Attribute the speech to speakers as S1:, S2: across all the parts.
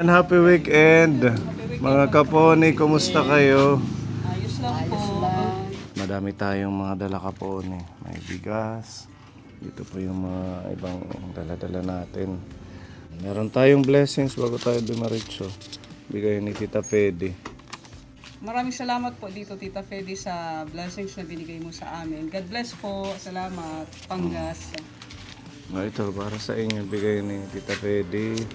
S1: And happy weekend! Mga kaponi, kumusta kayo?
S2: Ayos lang po.
S1: Madami tayong mga dala kaponi. May bigas. Dito po yung mga ibang dala-dala natin. Meron tayong blessings bago tayo dumaritso. Bigay ni Tita Fede.
S2: Maraming salamat po dito, Tita Fede, sa blessings na binigay mo sa amin. God bless po. Salamat. Panggas.
S1: Ito, para sa inyo, bigay ni Tita Fede.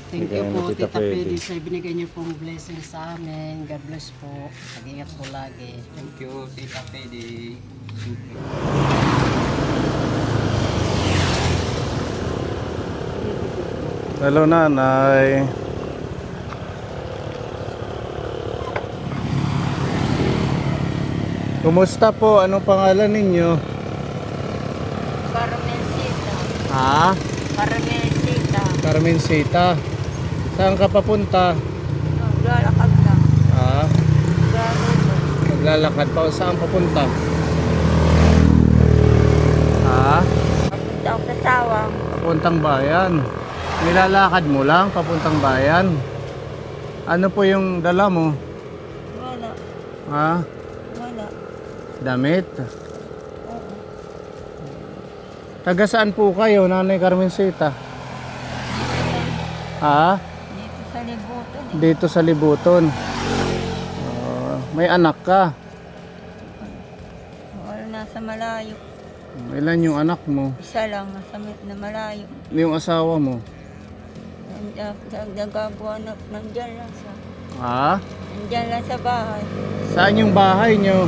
S3: Thank
S1: Bigay
S3: you
S1: ni
S3: po, Tita
S1: Fede.
S3: Fede, sa binigay niyo pong blessing sa amin. God bless po. Mag-ingat po lagi.
S2: Thank you, Tita Fede.
S1: Hello, Nanay. Kumusta po? Anong pangalan ninyo?
S3: Carmencita.
S1: Ha?
S3: Carmencita.
S1: Carmencita. Saan ka papunta?
S3: Lalakad na.
S1: Ha? Maglalakad pa. Saan papunta? Ha?
S3: Papunta ako sa sawang.
S1: Papuntang bayan. Nilalakad mo lang papuntang bayan. Ano po yung dala mo?
S3: Wala.
S1: Ha?
S3: Wala.
S1: Damit? Taga saan po kayo, Nanay Carmencita? Ha?
S3: Dito sa libutan.
S1: Dito sa Libuton. May anak ka.
S3: Wala, nasa malayo.
S1: Ilan yung anak mo?
S3: Isa lang, na malayo.
S1: Yung asawa mo?
S3: Nagagawa na, nandyan lang sa...
S1: Ha?
S3: Nandyan lang sa bahay.
S1: Saan yung bahay nyo?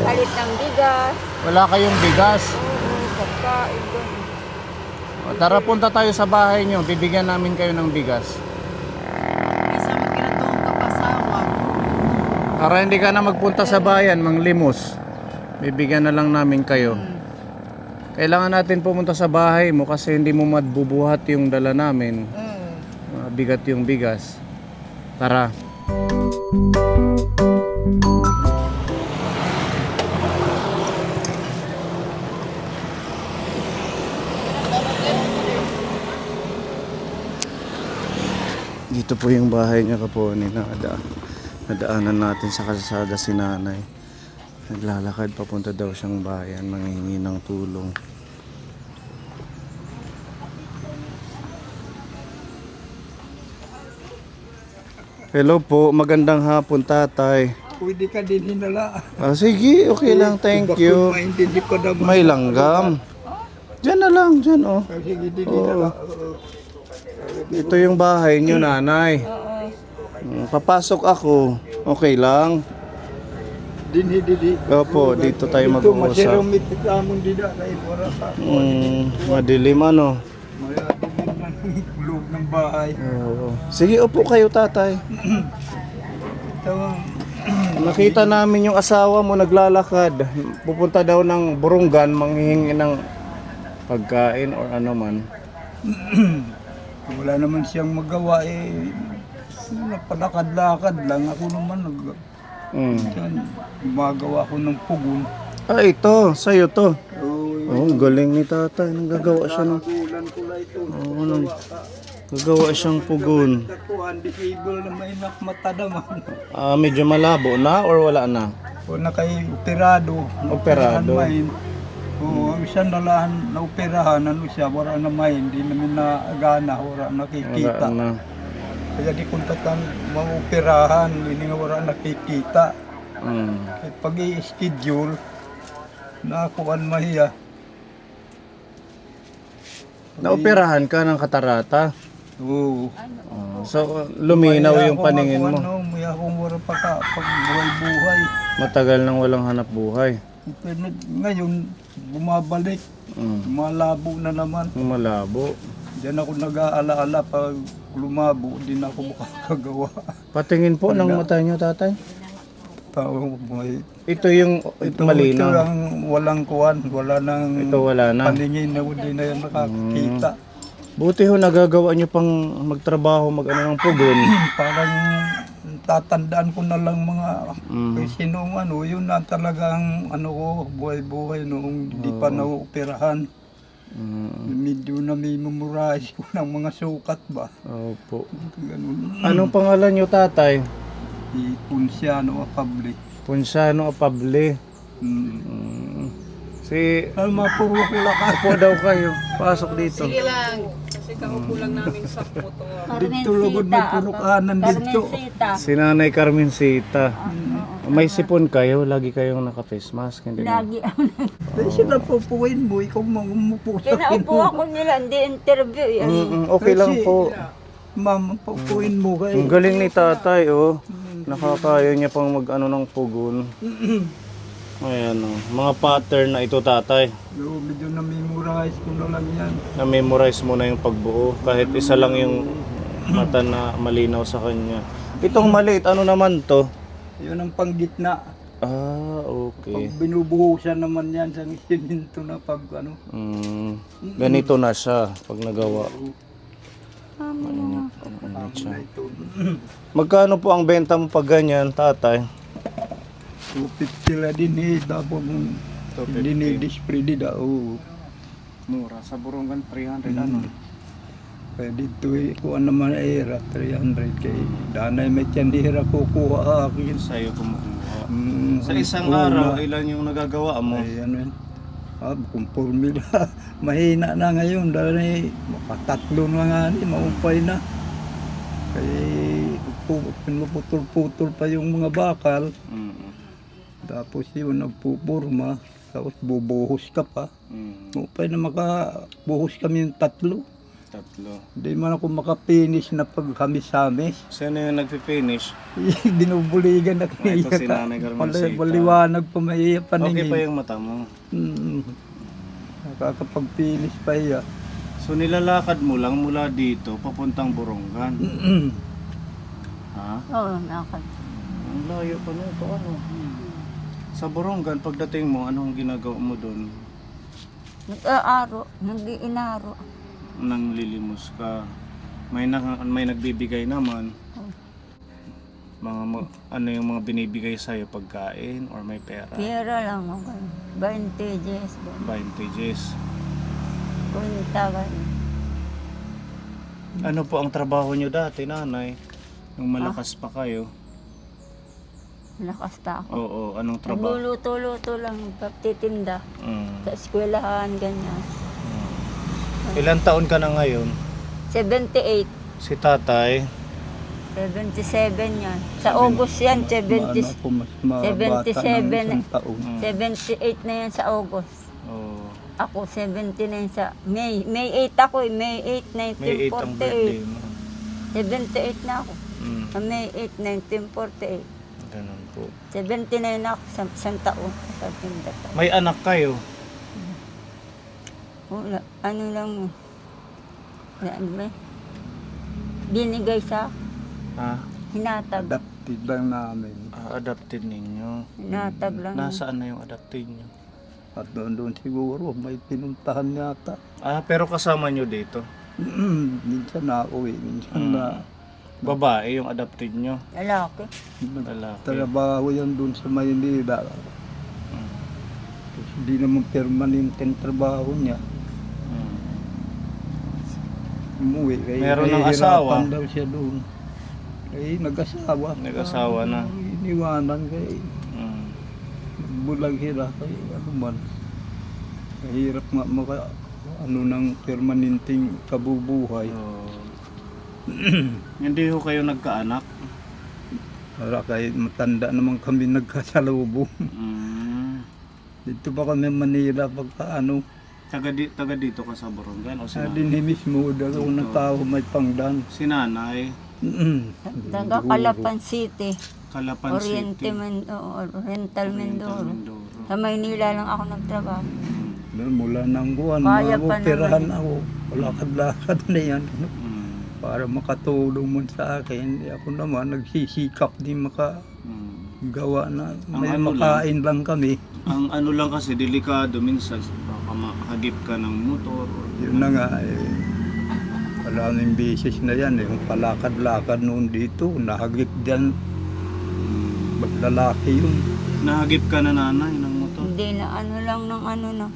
S3: Kalit ng bigas.
S1: Wala kayong bigas.
S3: Oo, pagkain doon.
S1: Tara, punta tayo sa bahay nyo. Bibigyan namin kayo ng bigas.
S3: Kasama kinatong kapasawa.
S1: Para hindi ka na magpunta sa bayan, manglimos. Bibigyan na lang namin kayo. Kailangan natin pumunta sa bahay mo kasi hindi mo mabubuhat yung dala namin. Bigat yung bigas. Tara. Dito po yung bahay niya kaponi na nadaanan natin sa kalsada si Nanay. Naglalakad papunta daw siyang bayan, manghihingi ng tulong. Hello po, magandang hapon tatay.
S4: Pwede ka din hinala.
S1: Sige, okay lang, thank you.
S4: Maintindihan ko naman.
S1: May langgam. Diyan na lang, diyan oh.
S4: Sige, din
S1: Oo.
S4: hinala.
S1: Ito yung bahay niyo, Nanay. Papasok ako. Okay lang.
S4: Didi.
S1: Opo, dito tayo
S4: Ito,
S1: mag-uusap.
S4: masirumit ka mong dida. Dahil wala ka.
S1: Madilim ano.
S4: Maya din man loob ng bahay.
S1: Oo. Sige, upo kayo tatay.
S4: Ito,
S1: Nakita namin yung asawa mo naglalakad. Pupunta daw ng Burungan, manghihingi ng pagkain or ano man.
S4: wala naman siyang magawa napalakad-lakad lang. Ako naman gumagawa ko ng pugon.
S1: Ito, sa'yo to.
S4: Oh,
S1: Oh, galing ni tatay. Nagagawa siya ng...
S4: ulan ko na ito.
S1: Nagagawa siyang pugon.
S4: Takuan, disable na may mata naman.
S1: Medyo malabo na or wala na?
S4: O operado.
S1: Operado.
S4: Oo, isang nalahan na operahan, ano siya, wala na main, hindi namin nagana, wala nakikita.
S1: Wala na.
S4: Kaya di kontakan maoperahan, hindi nga wala nakikita. At pag i-schedule, nakakuan mahiya.
S1: Naoperahan ka ng katarata.
S4: Oo.
S1: So, luminaw
S4: Maya
S1: yung
S4: ako
S1: paningin mo.
S4: May akong wala pag buhay-buhay.
S1: Matagal nang walang hanap buhay.
S4: Pero ngayon, bumabalik, malabo na naman.
S1: Malabo.
S4: Diyan ako nag-aalaala pag lumabo, din ako makakagawa.
S1: Patingin po ng mata niyo, tatay.
S4: Tao, may
S1: Ito yung
S4: ito
S1: malinaw.
S4: lang walang kuwan, wala nang
S1: Ito wala na.
S4: paningin na hindi na yan nakakita.
S1: Buti ho nagagawa niyo pang magtrabaho, mag-ano ng pugon.
S4: Parang tatandaan ko na lang mga sinong ano, yun na talagang ano ko, buhay-buhay noong hindi pa nauoperahan. Medyo namimemorize ko ng mga sukat ba.
S1: Opo.
S4: Ganun.
S1: Anong pangalan nyo, tatay?
S4: Si Ponciano Apable.
S1: Punsano Apable. Si...
S4: Ay, mapuro ko lang ako.
S1: Upo daw kayo. Pasok dito.
S3: Sige lang.
S2: Kasi kaupo lang namin sa motor.
S4: Dito lugod may purukanan dito.
S1: Si Nanay Carmencita. May sipon kayo? Lagi kayong naka-face mask? Hindi na.
S5: Lagi
S4: Eh, sila pupuin mo, ikaw umupo sa akin.
S5: Pinaupo ako nila, hindi interview yan.
S1: Okay lang po.
S4: Ma'am, pupuin mo kayo.
S1: Ang galing ni tatay, oh. Nakakaya niya pang mag-ano ng pugon. Ayan, oh. Mga pattern na ito, tatay.
S4: Yo, medyo namemorize ko na lang yan.
S1: Na-memorize mo na yung pagbuo. Kahit isa lang yung mata na malinaw sa kanya. Itong maliit, ano naman to?
S4: Yun ang panggitna.
S1: Ah, okay.
S4: Pag binubuhusan naman yan sa siminto na pag ano.
S1: Ganito na siya pag nagawa.
S4: Ito.
S1: Magkano po ang benta mo pag ganyan, tatay?
S4: 250 la din eh. Tapos dinidisplay di daw.
S1: Mura, sa Burungan 300 ano?
S4: Kaya dito eh, kuha naman era 300 kay danay may tiyandira kukuha akin.
S1: Sa'yo kumukuha. Sa
S4: Sa
S1: isang araw, ilan yung nagagawa mo?
S4: Ay, ano yun. Kung formula, mahina na ngayon dahil makatatlo na nga ni, maupay na. Kaya pinuputol-putol pa yung mga bakal. Tapos yun, nagpupurma. Tapos bubuhos ka pa. Maupay na makabuhos kami yung tatlo. Hindi man ako makapinish na pagkamis-hamis.
S1: Sino yung nagpi-finish?
S4: Binubuligan na kaya
S1: Ito si Nanay Carmencita.
S4: Maliwanag pa maiya
S1: Okay
S4: paningin.
S1: pa yung mata mo.
S4: Nakakapag-finish pa iya.
S1: So nilalakad mo lang mula dito papuntang Burungan. Ha?
S5: Oo, nakakad.
S1: Ang layo pa nito, ano? Sa Burungan, pagdating mo, anong ginagawa mo doon?
S5: Nag-aaro, nag-iinaro.
S1: Nang lilimos ka. May nagbibigay naman. Ano yung mga binibigay sa'yo, pagkain or may pera?
S5: Pera lang ako. 20 Gs.
S1: 20 Gs.
S5: Kunta ganun.
S1: Ano po ang trabaho nyo dati, nanay? Nung malakas pa kayo?
S5: Lakas pa ako.
S1: Oo, anong trabaho?
S5: Nagluluto-luto lang, pagtitinda. Sa eskwelahan, ganyan.
S1: Ilan taon ka na ngayon?
S5: 78.
S1: Si tatay?
S5: 77 yan. Sa August yan, 77 78 na yan sa August.
S1: Oo.
S5: Ako 70 na yan sa May. May 8 ako eh. May 8,
S1: May 8 ang birthday
S5: 1948.
S1: mo.
S5: 78 na ako.
S1: Mm,
S5: Sa May 8, 1948.
S1: ganun po.
S5: 79 na ako sa isang taon. Sa tinda.
S1: May anak kayo?
S5: Wala. Ano lang mo? Ano ba? Binigay sa
S1: Ha?
S5: hinatag.
S4: Adapted lang namin.
S1: Adopted ninyo.
S5: Hinatag lang.
S1: Nasaan na yung adopted nyo?
S4: At doon siguro may pinuntahan yata.
S1: Pero kasama nyo dito?
S4: Minsan na uwi, minsan na
S1: Babae yung adopted nyo?
S5: Lalaki.
S1: Lalaki.
S4: trabaho yan doon sa Maynila. Kasi hindi naman permanenteng trabaho niya. Umuwi kaya
S1: Meron ng
S4: nahihirapan
S1: asawa?
S4: daw siya doon. Eh, nag-asawa.
S1: Nag-asawa na.
S4: Iniwanan kay
S1: Mm.
S4: bulag hira kay ano man. Mahirap nga maka ano ng permanenteng kabubuhay.
S1: Hindi ho kayo nagkaanak?
S4: Para kay matanda naman kami nagkasalubong. Dito pa kami Manila pagka ano.
S1: Taga dito ka sa Burungan o si
S4: Sa
S1: nanay?
S4: din mismo daw ng tao may pangdan.
S1: Si nanay?
S5: Taga Calapan City.
S1: Calapan
S5: Oriente
S1: City.
S5: Oriental Mindoro.
S1: Mindoro.
S5: Sa Maynila lang ako nagtrabaho.
S4: Mula nang buwan,
S5: Kaya pa
S4: maoperahan
S5: naman.
S4: ako. Lakad-lakad na yan.
S1: Mm.
S4: Para makatulong mo sa akin. Ako naman nagsisikap din makagawa na. May
S1: ano
S4: makain lang kami.
S1: Ang ano lang kasi, delikado minsan, baka makahagip ka ng motor.
S4: Yun na nga eh. Maraming beses na yan eh. Yung palakad-lakad noon dito, nahagip dyan. Lalaki yun.
S1: Nahagip ka na nanay ng motor?
S5: Hindi na ano lang ng ano na.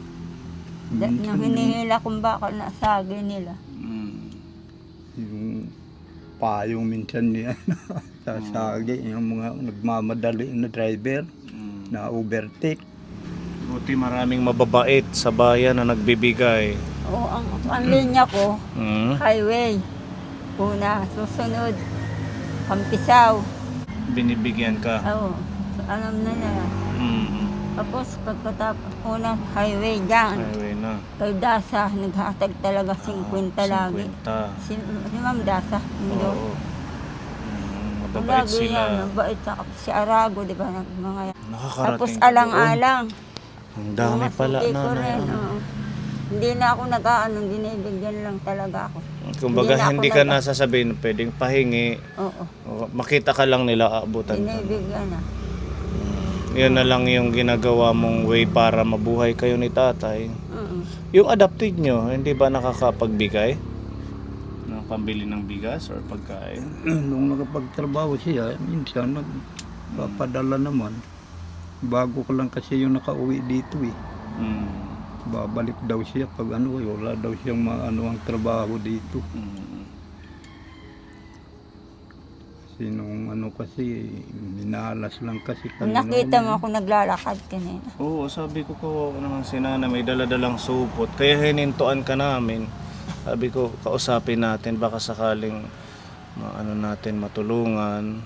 S5: Yung hinihila kong bakal na sagi nila.
S4: Yung payong minsan niya sasagi, yung mga nagmamadali na driver na overtake.
S1: Buti maraming mababait sa bayan na nagbibigay.
S5: Oo, ang linya ko,
S1: Mm.
S5: highway. Una, susunod, Kampisaw.
S1: Binibigyan ka.
S5: Oo, alam na nila.
S1: Mm.
S5: Tapos pagkatapos, una, highway dyan.
S1: Highway na.
S5: Kay Dasa, naghatag talaga 50 lagi.
S1: 50.
S5: Si Ma'am Dasa, Mundo.
S1: Oo. Mababait
S5: Lagi
S1: sila.
S5: yan, mabait sa si Arago, di ba? Mga yan.
S1: Nakakarating
S5: Tapos
S1: ka doon.
S5: alang-alang.
S1: Ang dami
S5: Yung
S1: pala
S5: masuki ko
S1: na.
S5: rin, oo. Hindi na ako nag-aano, binibigyan lang talaga ako.
S1: Kumbaga
S5: Hindi
S1: hindi
S5: na
S1: ka
S5: ako
S1: nasasabihin pwedeng pahingi.
S5: Oo,
S1: O, makita ka lang nila aabutan ka.
S5: binibigyan na.
S1: Yan na lang yung ginagawa mong way para mabuhay kayo ni tatay.
S5: Oo.
S1: Yung adopted nyo, hindi ba nakakapagbigay? Ng pambili ng bigas or pagkain?
S4: Nung nakapagtrabaho siya, minsan nagpapadala naman. Bago ko lang kasi yung nakauwi dito eh.
S1: Mm.
S4: Babalik daw siya pag wala daw siyang ang trabaho dito.
S1: Mm.
S4: Kasi nung kasi, minalas lang kasi kami.
S5: Nakita mo ako naglalakad kanina.
S1: Oo, sabi ko naman si Nana may daladalang supot. Kaya hinintuan ka namin. Sabi ko, kausapin natin baka sakaling natin matulungan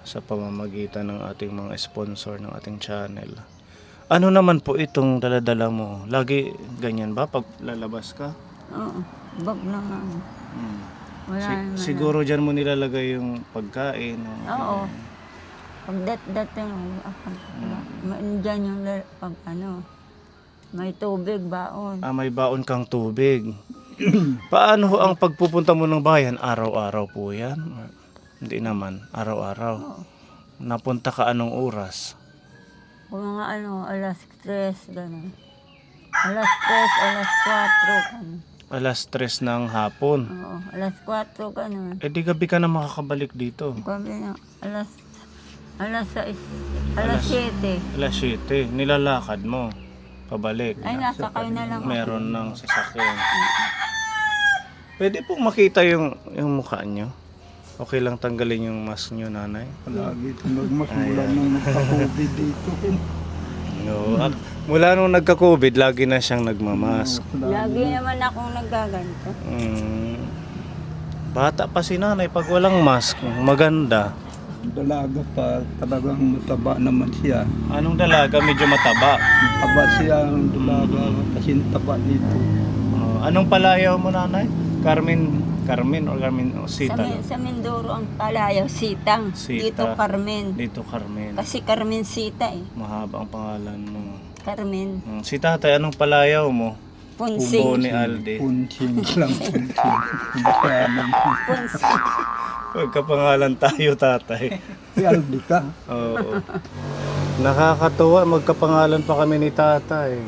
S1: sa pamamagitan ng ating mga sponsor ng ating channel. Ano naman po itong daladala mo? Lagi ganyan ba pag lalabas ka?
S5: Oo, bag naman.
S1: Hmm.
S5: Wala naman.
S1: Siguro dyan mo nilalagay yung pagkain.
S5: Oo. Pag dating, dyan yung pag may tubig, baon.
S1: May baon kang tubig. Paano ho ang pagpupunta mo ng bayan? Araw-araw po yan? Hindi naman, araw-araw. Napunta ka anong oras?
S5: Kung mga alas 3, gano'n. Alas 3, alas 4, gano'n.
S1: Alas 3 ng hapon.
S5: Oo, alas 4, gano'n.
S1: Eh di gabi ka na makakabalik dito.
S5: Kami na, alas 6, alas 7.
S1: Alas 7, nilalakad mo. Pabalik.
S5: Ay, nasa kayo na lang ako.
S1: Meron ng sasakyan. Pwede pong makita yung mukha nyo. Okay lang tanggalin yung mask nyo, nanay.
S4: Palagi ito nagmasulan nung nagka-COVID dito.
S1: No. Mula nung nagka-COVID, lagi na siyang nagmamask.
S5: Lagi naman akong naggaganto.
S1: Bata pa si nanay pag walang mask, maganda.
S4: Dalaga pa, talagang mataba naman siya.
S1: Anong dalaga? Medyo mataba.
S4: Mataba siya ang dalaga kasi taba dito.
S1: Anong palayaw mo, nanay? Carmen o Sita?
S5: Sa Mindoro ang palayaw, Sitang.
S1: Sita.
S5: Dito Carmen.
S1: Dito Carmen.
S5: Kasi Carmen Sita eh.
S1: Mahaba ang pangalan mo.
S5: Carmen.
S1: Si tatay, anong palayaw mo?
S5: Punsing.
S1: Kubo ni Aldi.
S4: Punching lang, punching.
S5: Punsing.
S1: Magkapangalan tayo, tatay.
S4: Si Aldi ka.
S1: Oo. Nakakatuwa, magkapangalan pa kami ni tatay.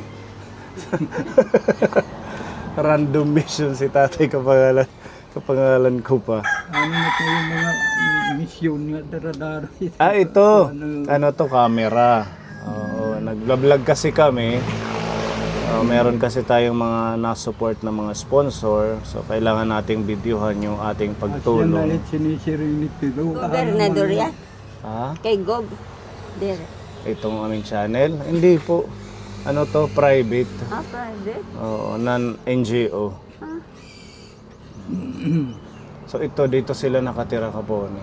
S1: Random mission si tatay kapangalan ko pa.
S4: Ano na po yung mga misyon nga daradara.
S1: Ito. Ano to, camera. Oo, nagla-vlog kasi kami. Meron kasi tayong mga na-support na mga sponsor. So, kailangan nating videohan yung ating pagtulong.
S4: Siya na sinisiring ni Pilo.
S5: Gobernador yan.
S1: Ha?
S5: Kay Gob. Dire.
S1: Itong aming channel? Hindi po. Ano to? Private.
S5: Private.
S1: Oo, non-NGO. So dito sila nakatira Kapone.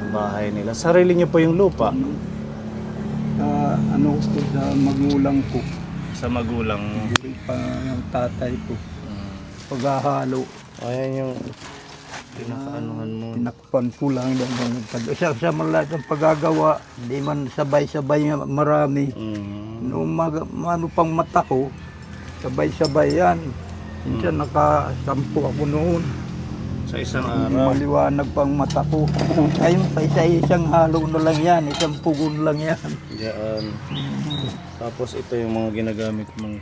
S1: Yung bahay nila. Sarili niyo po yung lupa.
S4: Ano ko sa magulang ko.
S1: Sa magulang mo.
S4: Buhay pa yung tatay ko. Paghahalo.
S1: Ayan yung pinakaanuhan mo.
S4: Tinakpan ko lang. Sa malat ang paggagawa. Hindi man sabay-sabay marami. Noong ano pang mata ko, sabay-sabay yan. Minsan nakasampu ako noon.
S1: Sa isang araw.
S4: Maliwanag pang mata ko. Ayun, pa isa-isang halo na lang yan. Isang pugon lang yan.
S1: Diyan. Tapos ito yung mga ginagamit mong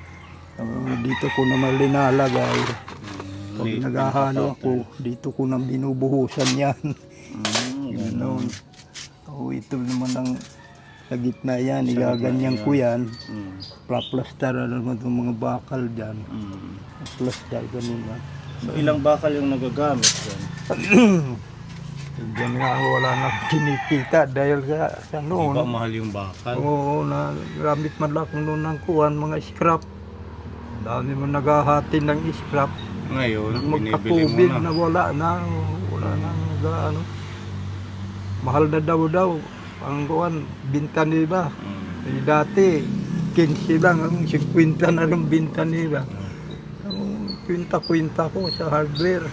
S4: Dito ko naman linalagay. Pag naghahalo ako, dito ko nang binubuhusan yan. Ganon. Ito naman ang Sa gitna yan, igaganyan ko yan.
S1: Mm.
S4: Plaplastar na naman itong mga bakal dyan.
S1: Mm.
S4: Plastar ganun ba.
S1: So ilang bakal yung nagagamit dyan?
S4: Diyan nga wala na kinikita dahil sa
S1: Di ba
S4: noon.
S1: mahal yung bakal?
S4: Oo, na gamit man lang kung noon ng kuwan, mga scrap. Dami mo naghahati ng scrap.
S1: Ngayon, binibili mo
S4: Magka-COVID
S1: na.
S4: na wala na ano. Mahal na daw ang kuwan, binta nila.
S1: Mm.
S4: Dati, 15 lang, ang 50 na lang binta nila. Ang kwinta-kwinta ko sa hardware.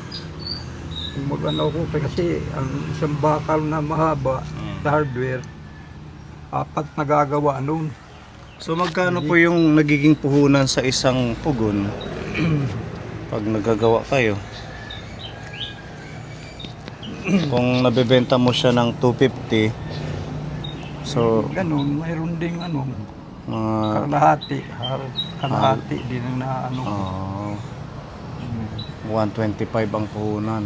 S4: Magano ko kasi ang isang bakal na mahaba sa hardware, 4 nagagawa noon.
S1: So magkano po yung nagiging puhunan sa isang pugon pag nagagawa kayo? Kung nabebenta mo siya ng 250, so
S4: Ganun, mayroon ding ano,
S1: mga
S4: kalahati din ang naano.
S1: 125 ang puhunan.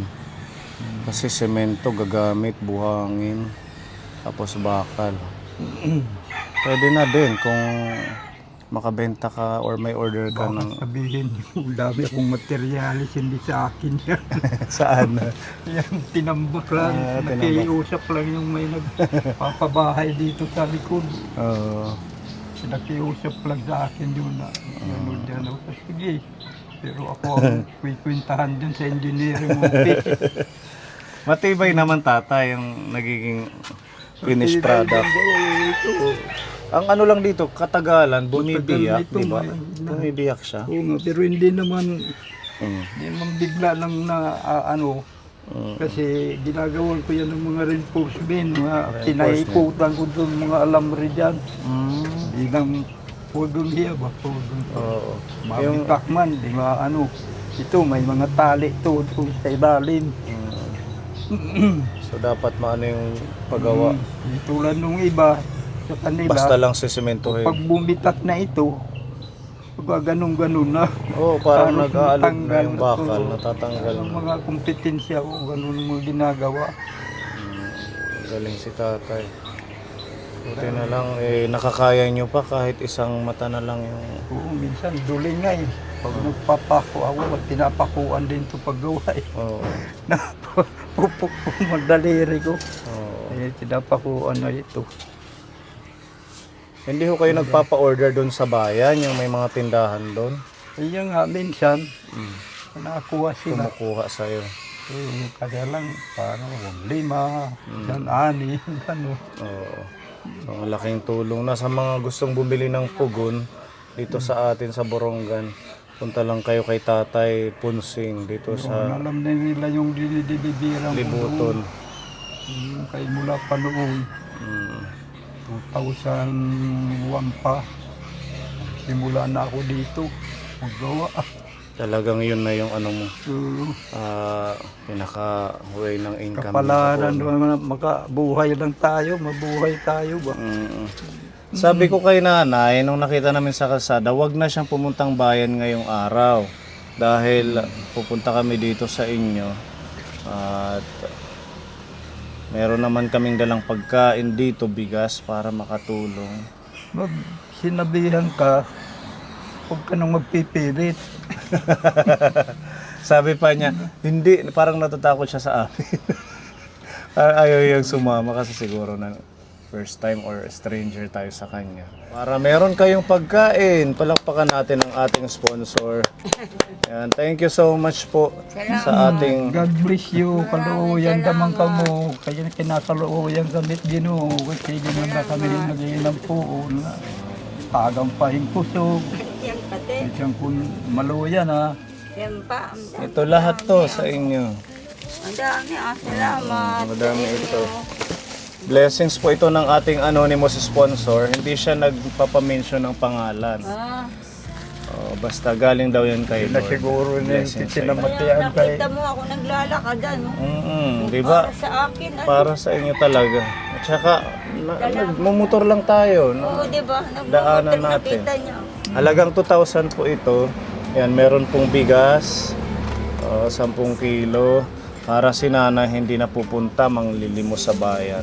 S1: Kasi semento gagamit, buhangin, tapos bakal. Pwede na din kung makabenta ka or may order ka
S4: Baka
S1: ng
S4: sabihin yung dami akong materialis hindi sa akin yan.
S1: saan?
S4: Yan, tinambak lang,
S1: Tinambak.
S4: nakiusap lang yung may nagpapabahay dito sa likod.
S1: Oo.
S4: Nakiusap lang sa akin yun na gano'n dyan ako. Sige, pero ako ang kwikwintahan dyan sa engineering office.
S1: Matibay naman tata yung nagiging finished product. Ang ano lang dito, katagalan, bumibiyak,
S4: Matagal
S1: di ba?
S4: nito, may-
S1: Bumibiyak siya.
S4: Oo nga, pero hindi naman
S1: Mm.
S4: bigla lang na ano. Kasi ginagawan ko yan ng mga reinforcement, mga kinaikutan ko doon mga alamri dyan. Bilang pudong hiya ba? Pudong.
S1: Oo. Yung,
S4: Mabitak man, di ba ano. Ito, may mga tali to sa ilalim.
S1: so dapat maano yung paggawa.
S4: Tulad nung iba, sa kanila,
S1: Basta lang sisementohin.
S4: pag bumitak na ito, pag ganun-ganun na.
S1: Oo, parang
S4: Halos
S1: nag-aalog na
S4: natanggal
S1: yung
S4: na
S1: bakal,
S4: to.
S1: natatanggal
S4: Ang
S1: na.
S4: mga kompetensya ko, ganun ang mga ginagawa.
S1: Galing si tatay. Buti na lang, nakakaya nyo pa kahit isang mata na lang yung...
S4: Oo, minsan duli nga eh. Pag nagpapako ako, pinapakuan din ito paggawa eh.
S1: Oo.
S4: Pupuk po magdaliri ko.
S1: Oo.
S4: Eh, pinapakuan na ito.
S1: Hindi ko kayo nagpapa-order doon sa bayan, yung may mga tindahan doon?
S4: Kaya nga, minsan, nakakuha sila.
S1: Kumukuha sa'yo.
S4: Eh, kaya lang, parang 5, 6, gano'n.
S1: Oo. So, ang laking tulong na sa mga gustong bumili ng pugon dito sa atin sa Borongan. Punta lang kayo kay Tatay Punsing dito sa
S4: Alam na nila yung dinidibirang
S1: Libuton.
S4: Kay mula pa noon,
S1: Mm.
S4: 2001 pa. Simula na ako dito. Maggawa.
S1: Talagang yun na yung ano mo,
S4: So,
S1: pinaka-way ng income.
S4: kapalaran naman, makabuhay lang tayo, mabuhay tayo ba?
S1: Sabi ko kay nanay, nung nakita namin sa kalsada, wag na siyang pumuntang bayan ngayong araw. Dahil pupunta kami dito sa inyo. At meron naman kaming dalang pagkain dito, bigas, para makatulong.
S4: Mag sinabihan ka, huwag ka nang magpipilit.
S1: Sabi pa niya, hindi, parang natatakot siya sa amin. Ayaw yung sumama kasi siguro na first time or stranger tayo sa kanya. Para meron kayong pagkain, palakpakan natin ang ating sponsor. Yan, thank you so much po sa ating...
S4: God bless you, kaluuyan damang ka mo, kaya kinakaluuyan kami Ginoo, kasi gano'n na kami nag-iinang puon. Tagang pahing kusog,
S5: Yan pati.
S4: isang kun maluyan ha.
S5: Yan pa.
S1: Ito lahat to sa inyo.
S5: Ang dami. Salamat.
S1: Madami ito. Blessings po ito ng ating anonymous sponsor. Hindi siya nagpapamention ng pangalan. Basta galing daw yan kay
S4: Na
S1: Lord.
S4: siguro na yung
S1: Blessings sa inyo.
S4: titinamatian kay
S5: Nakita mo ako naglalakad ano.
S1: Di ba?
S5: Para sa akin. Ano?
S1: Para sa inyo talaga. At saka, nagmumotor lang tayo.
S5: Oo, di ba?
S1: Daanan
S5: Nagmumotor,
S1: natin.
S5: nakita niyo.
S1: Halagang 2,000 po ito. Yan, meron pong bigas, 10 kilo. Para si Nana hindi na pupunta, manglilimos sa bayan.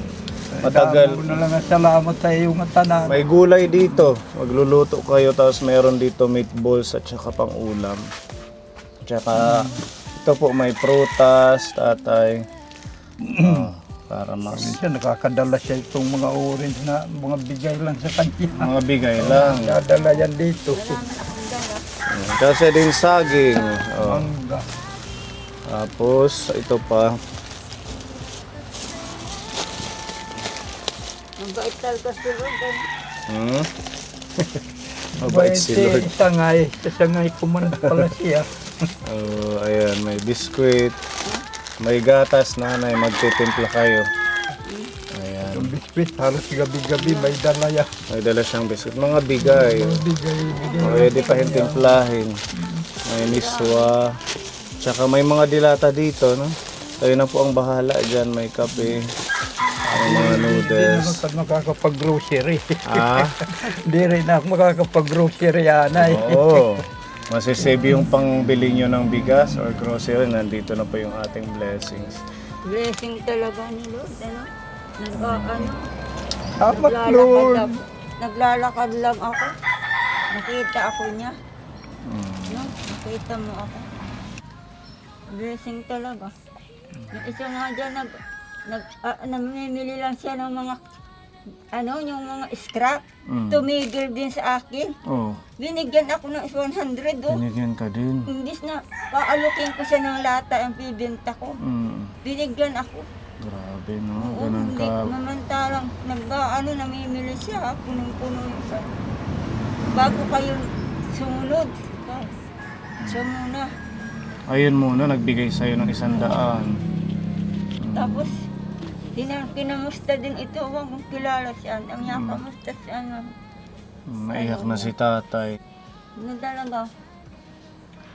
S1: Matagal.
S4: Damo na lang ang salamat sa iyong tanan.
S1: May gulay dito. Magluluto kayo tapos meron dito meatballs at saka pang ulam. Tsaka ito po may prutas, tatay. Para mas
S4: Minsan nakakadala siya itong mga orange na mga bigay lang sa kanya.
S1: mga bigay lang.
S4: Nakadala yan dito.
S1: Kasi din saging. Oh.
S4: Mangga.
S1: Tapos ito pa.
S5: Ang bait talaga si Lord.
S1: Hmm? Mabait si Lord.
S4: Sangay kumanda pala siya.
S1: Oh, ayan, may biskwit. May gatas, nanay, magtitimpla kayo. Ayan,
S4: Yung biskwit, halos gabi-gabi may dala yan.
S1: may dala siyang biskwit. Mga bigay.
S4: Bigay.
S1: Pwede pa timplahin. May miswa. Tsaka may mga dilata dito, no? Kayo na po ang bahala dyan. May kape. May mga
S4: Hindi
S1: noodles.
S4: naman pag makakapag-grocery.
S1: Ah?
S4: Hindi rin ako makakapag-grocery, anay.
S1: Oo. Masisave yung pangbili nyo ng bigas or grocery. Nandito na po yung ating blessings.
S5: Blessing talaga ni Lord. Ano?
S4: Dapat,
S5: Naglalakad
S4: Lord.
S5: ako. Naglalakad lang ako. Nakita ako niya. No? Nakita mo ako. Blessing talaga. Yung isa nga dyan, namimili lang siya ng mga, yung mga scrap. Tumigil din sa akin.
S1: Oh,
S5: Binigyan ako ng 100 doon.
S1: binigyan ka din.
S5: Imbis na paalukin ko siya ng lata ang bibenta ko. Binigyan ako.
S1: Grabe, no?
S5: Oo,
S1: Ganun
S5: hindi,
S1: ka.
S5: mamantalang namimili siya, punong-puno yung sa... Bago kayo sumunod, siya muna.
S1: Ayun muna, nagbigay sa'yo ng 100.
S5: Tapos, kinamusta din ito, huwag kong kilala siya. Ang niya, kamusta siya nga.
S1: Naiyak na si tatay.
S5: Ano talaga?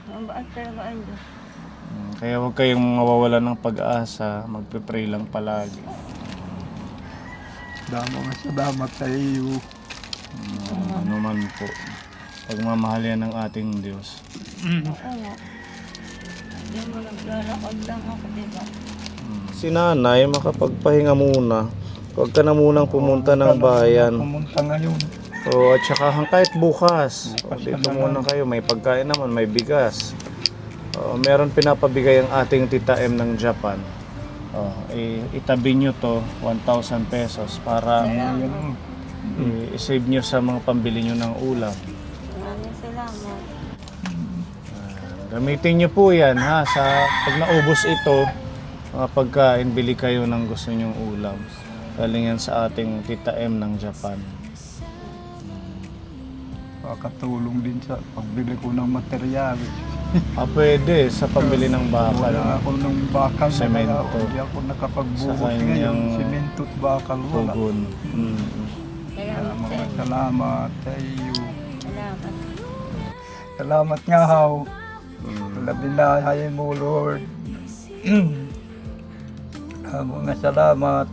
S5: Mabait talaga ang Diyos.
S1: Kaya huwag kayong mawawalan ng pag-asa. Magpe-pray lang palagi.
S4: Damo nga salamat sa iyo.
S1: Ano man po. Pagmamahal yan ng ating Diyos.
S5: Oo nga. Hindi mo naglalakad lang ako, diba?
S1: Si nanay, makapagpahinga muna. Huwag ka na munang pumunta ng bayan.
S4: Pumunta ngayon.
S1: O, at saka kahit bukas. O,
S4: Bukas
S1: dito
S4: na
S1: muna kayo. May pagkain naman, may bigas. O, meron pinapabigay ang ating tita M ng Japan. O, itabi nyo to, 1,000 pesos para i-save nyo sa mga pambili nyo ng ulam.
S5: Maraming salamat.
S1: Gamitin nyo po yan ha. Pag naubos ito, mga pagkain, bili kayo ng gusto nyong ulam. Galing yan sa ating tita M ng Japan.
S4: Makatulong din sa pagbili ko ng material.
S1: Pwede sa pambili ng bakal.
S4: Wala ako ng bakal.
S1: Semento.
S4: Hindi ako nakapagbuhos
S1: Sa
S4: ngayon.
S1: kanyang
S4: Semento at bakal wala.
S1: Pugon.
S5: Salamat sa inyo.
S4: Salamat sa iyo.
S5: Salamat.
S4: Salamat nga haw. Labinahay mo, Lord. Salamat nga salamat.